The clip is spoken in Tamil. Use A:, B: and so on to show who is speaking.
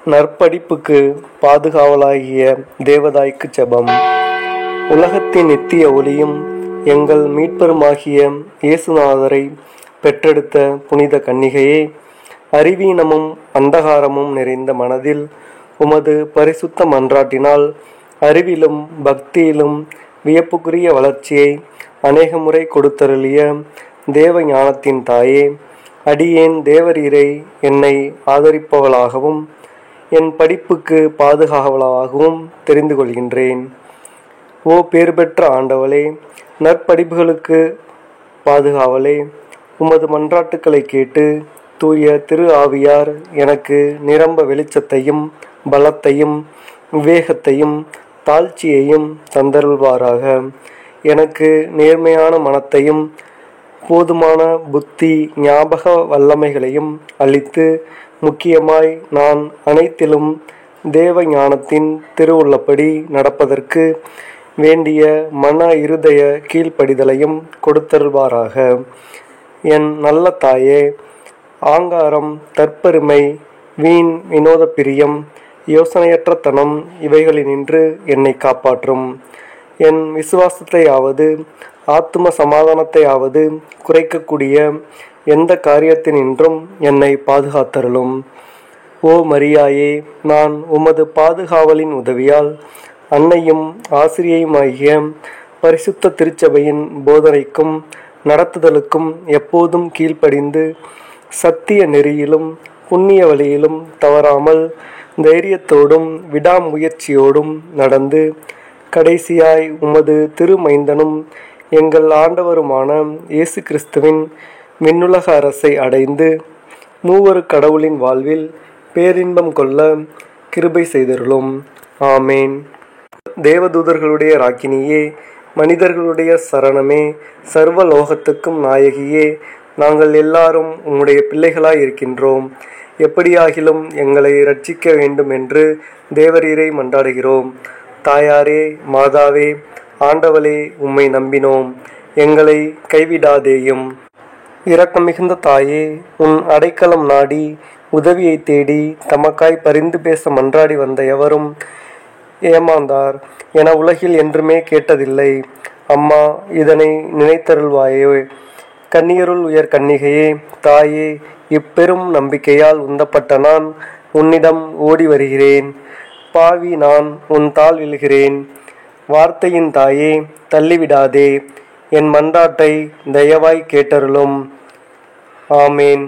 A: நற்படிப்புக்கு பாதுகாவலாகிய தேவதாய்க்கு ஜெபம். உலகத்தின் நித்திய ஒளியும் எங்கள் மீட்பருமாகிய இயேசுநாதரை பெற்றெடுத்த புனித கன்னிகையே, அறிவீனமும் அந்தகாரமும் நிறைந்த மனதில் உமது பரிசுத்த மன்றாட்டினால் அறிவிலும் பக்தியிலும் வியப்புக்குரிய வளர்ச்சியை அநேக முறை கொடுத்தருளிய தேவ ஞானத்தின் தாயே, அடியேன் தேவரீரை என்னை ஆதரிப்பவளாகவும் என் படிப்புக்கு பாதுகாவலாகவும் தெரிந்து கொள்கின்றேன். ஓ பேறு பெற்ற ஆண்டவளே, நற்படிப்புகளுக்கு பாதுகாவலே, உமது மன்றாட்டுக்களை கேட்டு தூய திரு ஆவியார் எனக்கு நிரம்ப வெளிச்சத்தையும் பலத்தையும் விவேகத்தையும் தாழ்ச்சியையும் தந்தருள்வாராக. எனக்கு நேர்மையான மனத்தையும் போதுமான புத்தி ஞாபக வல்லமைகளையும் அளித்து, முக்கியமாய் நான் அனைத்திலும் தேவ ஞானத்தின் திருவுள்ளப்படி நடப்பதற்கு வேண்டிய மன இருதய கீழ்ப்படிதலையும் கொடுத்தருள்வாராக. என் நல்ல தாயே, ஆங்காரம், தற்பெருமை, வீண் வினோத பிரியம், யோசனையற்ற தனம் இவைகளினின்று என்னை காப்பாற்றும். என் விசுவாசத்தையாவது ஆத்தும சமாதானத்தையாவது குறைக்கக்கூடிய எந்த காரியத்தினின்றும் என்னை பாதுகாத்தருளும். ஓ மரியாயே, நான் உமது பாதுகாவலின் உதவியால் அன்னையும் ஆசிரியையுமாகிய பரிசுத்த திருச்சபையின் போதனைக்கும் நடத்துதலுக்கும் எப்போதும் கீழ்ப்படிந்து சத்திய நெறியிலும் புண்ணிய வழியிலும் தவறாமல் தைரியத்தோடும் விடாமுயற்சியோடும் நடந்து கடைசியாய் உமது திருமைந்தனும் எங்கள் ஆண்டவருமான இயேசு கிறிஸ்துவின் விண்ணுலக அரசை அடைந்து மூவரு கடவுளின் வாழ்வில் பேரின்பம் கொள்ள கிருபை செய்தருளும். ஆமேன். தேவதூதர்களுடைய ராக்கினியே, மனிதர்களுடைய சரணமே, சர்வ லோகத்துக்கும் நாயகியே, நாங்கள் எல்லாரும் உம்முடைய பிள்ளைகளாய் இருக்கின்றோம். எப்படியாகிலும் எங்களை இரட்சிக்க வேண்டும் என்று தேவரீரை மன்றாடுகிறோம். தாயாரே, மாதாவே, ஆண்டவளே, உம்மை நம்பினோம், எங்களை கைவிடாதேயும். இரக்கம் மிகுந்த தாயே, உன் அடைக்கலம் நாடி உதவியை தேடி தமக்காய் பரிந்து பேச மன்றாடி வந்த எவரும் ஏமாந்தார் என உலகில் என்றுமே கேட்டதில்லை. அம்மா, இதனை நினைத்தருள்வாயே. கன்னியருள் உயர் கன்னிகையே, தாயே, இப்பெரும் நம்பிக்கையால் உந்தப்பட்ட நான் உன்னிடம் ஓடி வருகிறேன். பாவி நான் உன் தாள் விழுகிறேன். வார்த்தையின் தாயே, தள்ளிவிடாதே. என் மன்றாட்டை தயவாய் கேட்டருளும். ஆமேன்.